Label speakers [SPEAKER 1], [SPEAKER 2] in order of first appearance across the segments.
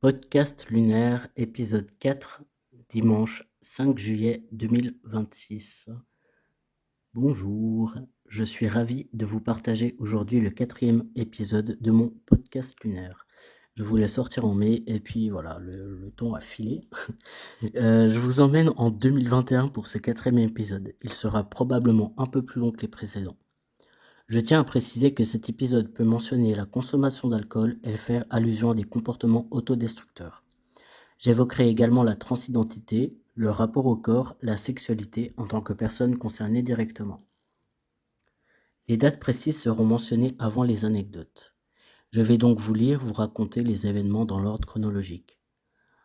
[SPEAKER 1] Podcast lunaire, épisode 4, dimanche 5 juillet 2026. Bonjour, je suis ravi de vous partager aujourd'hui le 4e épisode de mon podcast lunaire. Je voulais sortir en mai et puis voilà, le temps a filé. Je vous emmène en 2021 pour ce 4e épisode. Il sera probablement un peu plus long que les précédents. Je tiens à préciser que cet épisode peut mentionner la consommation d'alcool et faire allusion à des comportements autodestructeurs. J'évoquerai également la transidentité, le rapport au corps, la sexualité en tant que personne concernée directement. Les dates précises seront mentionnées avant les anecdotes. Je vais donc vous raconter les événements dans l'ordre chronologique.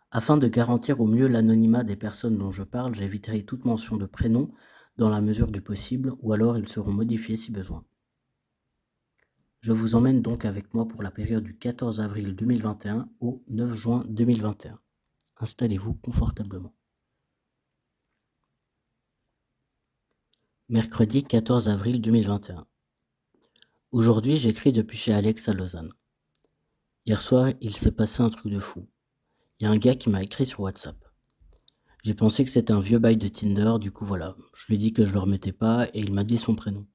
[SPEAKER 1] Afin de garantir au mieux l'anonymat des personnes dont je parle, j'éviterai toute mention de prénom dans la mesure du possible, ou alors ils seront modifiés si besoin. Je vous emmène donc avec moi pour la période du 14 avril 2021 au 9 juin 2021. Installez-vous confortablement. Mercredi 14 avril 2021. Aujourd'hui, j'écris depuis chez Alex à Lausanne. Hier soir, il s'est passé un truc de fou. Il y a un gars qui m'a écrit sur WhatsApp. J'ai pensé que c'était un vieux bail de Tinder, du coup voilà. Je lui ai dit que je le remettais pas et il m'a dit son prénom.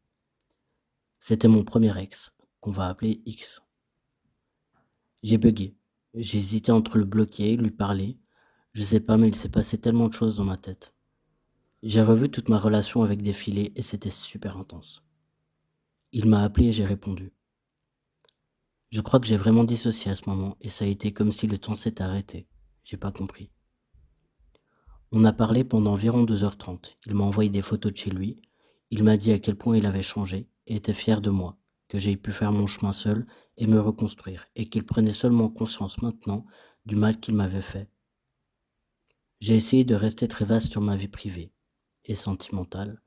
[SPEAKER 1] C'était mon premier ex, qu'on va appeler X. J'ai bugué. J'ai hésité entre le bloquer, lui parler. Je sais pas, mais il s'est passé tellement de choses dans ma tête. J'ai revu toute ma relation avec défiler et c'était super intense. Il m'a appelé et j'ai répondu. Je crois que j'ai vraiment dissocié à ce moment et ça a été comme si le temps s'était arrêté. J'ai pas compris. On a parlé pendant environ 2h30. Il m'a envoyé des photos de chez lui. Il m'a dit à quel point il avait changé et était fier de moi, que j'ai pu faire mon chemin seul et me reconstruire et qu'il prenait seulement conscience maintenant du mal qu'il m'avait fait. J'ai essayé de rester très vaste sur ma vie privée et sentimentale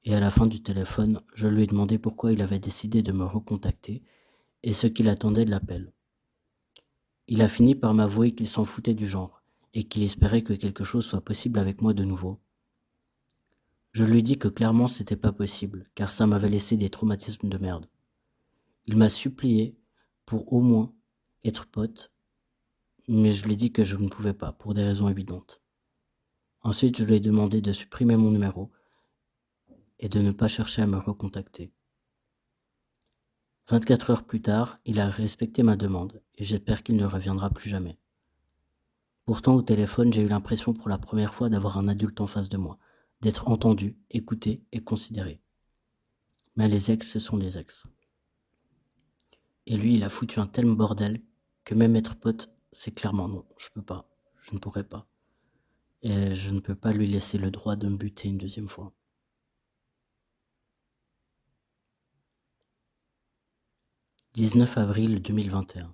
[SPEAKER 1] et à la fin du téléphone, je lui ai demandé pourquoi il avait décidé de me recontacter et ce qu'il attendait de l'appel. Il a fini par m'avouer qu'il s'en foutait du genre et qu'il espérait que quelque chose soit possible avec moi de nouveau. Je lui dis que clairement c'était pas possible, car ça m'avait laissé des traumatismes de merde. Il m'a supplié pour au moins être pote, mais je lui ai dit que je ne pouvais pas, pour des raisons évidentes. Ensuite, je lui ai demandé de supprimer mon numéro et de ne pas chercher à me recontacter. 24 heures plus tard, il a respecté ma demande et j'espère qu'il ne reviendra plus jamais. Pourtant, au téléphone, j'ai eu l'impression pour la première fois d'avoir un adulte en face de moi, d'être entendu, écouté et considéré. Mais les ex, ce sont les ex. Et lui, il a foutu un tel bordel que même être pote, c'est clairement non, je peux pas, je ne pourrais pas. Et je ne peux pas lui laisser le droit de me buter une deuxième fois. « 19 avril 2021.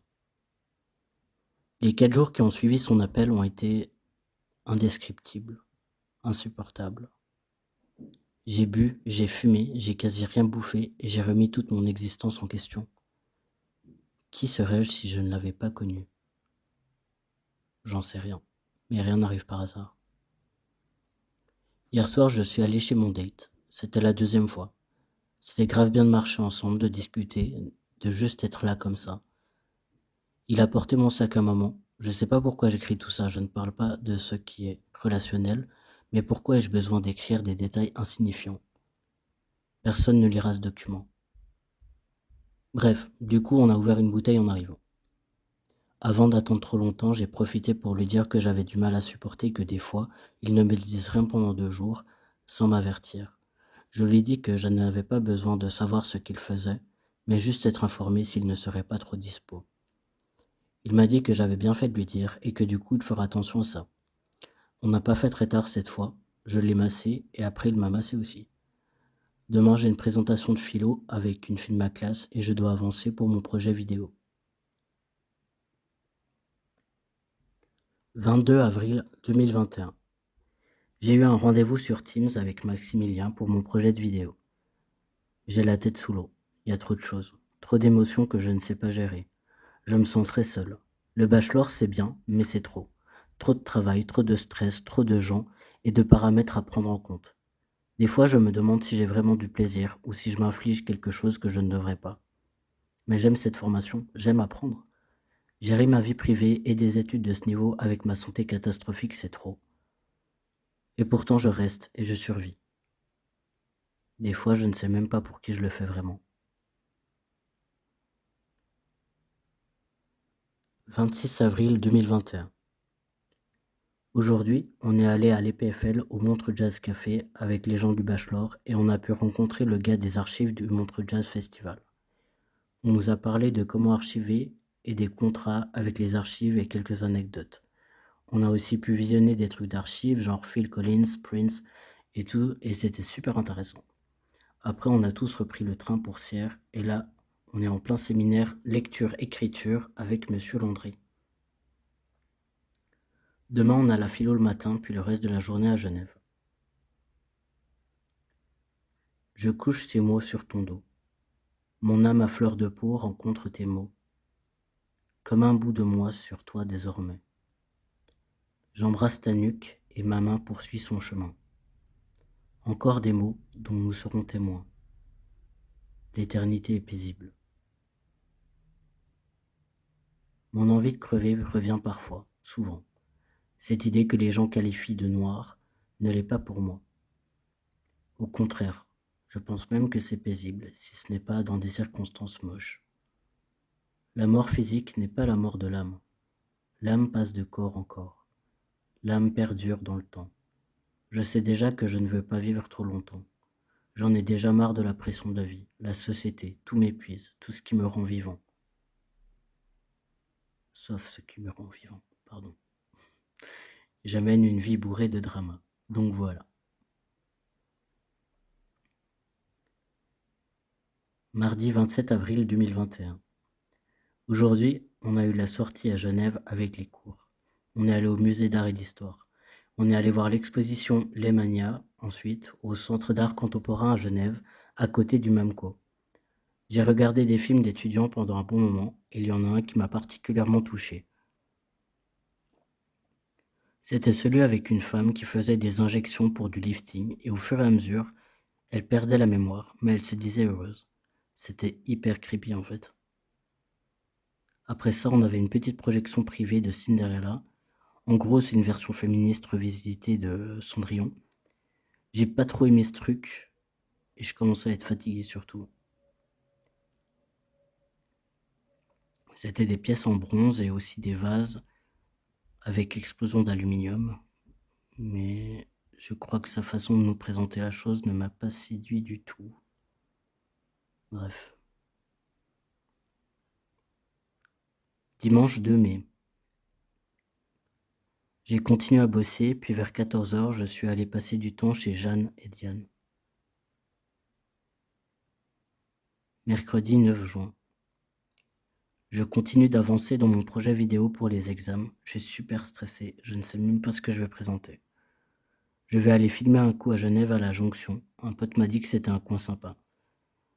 [SPEAKER 1] Les 4 jours qui ont suivi son appel ont été indescriptibles, insupportables. J'ai bu, j'ai fumé, j'ai quasi rien bouffé et j'ai remis toute mon existence en question. Qui serais-je si je ne l'avais pas connu? J'en sais rien, mais rien n'arrive par hasard. Hier soir, je suis allé chez mon date. C'était la 2e fois. C'était grave bien de marcher ensemble, de discuter, de juste être là comme ça. Il a porté mon sac à maman. Je sais pas pourquoi j'écris tout ça, je ne parle pas de ce qui est relationnel, mais pourquoi ai-je besoin d'écrire des détails insignifiants? Personne ne lira ce document. Bref, du coup, on a ouvert une bouteille en arrivant. Avant d'attendre trop longtemps, j'ai profité pour lui dire que j'avais du mal à supporter que des fois, il ne me dise rien pendant 2 jours, sans m'avertir. Je lui ai dit que je n'avais pas besoin de savoir ce qu'il faisait, mais juste être informé s'il ne serait pas trop dispo. Il m'a dit que j'avais bien fait de lui dire et que du coup il fera attention à ça. On n'a pas fait très tard cette fois, je l'ai massé et après il m'a massé aussi. Demain j'ai une présentation de philo avec une fille de ma classe et je dois avancer pour mon projet vidéo. 22 avril 2021. J'ai eu un rendez-vous sur Teams avec Maximilien pour mon projet de vidéo. J'ai la tête sous l'eau, il y a trop de choses, trop d'émotions que je ne sais pas gérer. Je me sens très seul. Le bachelor c'est bien, mais c'est trop. Trop de travail, trop de stress, trop de gens et de paramètres à prendre en compte. Des fois je me demande si j'ai vraiment du plaisir ou si je m'inflige quelque chose que je ne devrais pas. Mais j'aime cette formation, j'aime apprendre. Gérer ma vie privée et des études de ce niveau avec ma santé catastrophique, c'est trop. Et pourtant je reste et je survis. Des fois, je ne sais même pas pour qui je le fais vraiment. 26 avril 2021. Aujourd'hui, on est allé à l'EPFL au Montreux Jazz Café avec les gens du Bachelor et on a pu rencontrer le gars des archives du Montreux Jazz Festival. On nous a parlé de comment archiver et des contrats avec les archives et quelques anecdotes. On a aussi pu visionner des trucs d'archives genre Phil Collins, Prince et tout et c'était super intéressant. Après, on a tous repris le train pour Sierre et là, on est en plein séminaire lecture-écriture avec Monsieur Landry. Demain, on a la philo le matin, puis le reste de la journée à Genève. Je couche ces mots sur ton dos. Mon âme à fleur de peau rencontre tes mots, comme un bout de moi sur toi désormais. J'embrasse ta nuque et ma main poursuit son chemin. Encore des mots dont nous serons témoins. L'éternité est paisible. Mon envie de crever revient parfois, souvent. Cette idée que les gens qualifient de noir ne l'est pas pour moi. Au contraire, je pense même que c'est paisible, si ce n'est pas dans des circonstances moches. La mort physique n'est pas la mort de l'âme. L'âme passe de corps en corps. L'âme perdure dans le temps. Je sais déjà que je ne veux pas vivre trop longtemps. J'en ai déjà marre de la pression de la vie, la société, tout m'épuise, tout ce qui me rend vivant. Sauf ce qui me rend vivant, pardon. J'amène une vie bourrée de drama. Donc voilà. Mardi 27 avril 2021. Aujourd'hui, on a eu la sortie à Genève avec les cours. On est allé au musée d'art et d'histoire. On est allé voir l'exposition Les Manias, ensuite, au Centre d'art contemporain à Genève, à côté du MAMCO. J'ai regardé des films d'étudiants pendant un bon moment, et il y en a un qui m'a particulièrement touché. C'était celui avec une femme qui faisait des injections pour du lifting, et au fur et à mesure, elle perdait la mémoire, mais elle se disait heureuse. C'était hyper creepy en fait. Après ça, on avait une petite projection privée de Cinderella. En gros, c'est une version féministe revisitée de Cendrillon. J'ai pas trop aimé ce truc, et je commençais à être fatigué surtout. C'était des pièces en bronze et aussi des vases avec explosion d'aluminium, mais je crois que sa façon de nous présenter la chose ne m'a pas séduit du tout. Bref. Dimanche 2 mai. J'ai continué à bosser, puis vers 14h, je suis allé passer du temps chez Jeanne et Diane. Mercredi 9 juin. Je continue d'avancer dans mon projet vidéo pour les examens. Je suis super stressé, je ne sais même pas ce que je vais présenter. Je vais aller filmer un coup à Genève à la Jonction. Un pote m'a dit que c'était un coin sympa.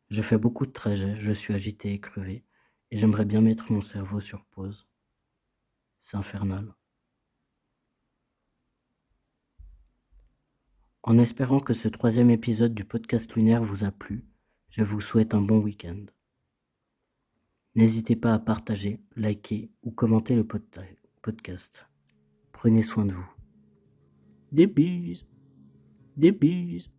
[SPEAKER 1] Je fais beaucoup de trajets, je suis agité et crevé, et j'aimerais bien mettre mon cerveau sur pause. C'est infernal. En espérant que ce 3e épisode du podcast lunaire vous a plu, je vous souhaite un bon week-end. N'hésitez pas à partager, liker ou commenter le podcast. Prenez soin de vous. Des bises. Des bises.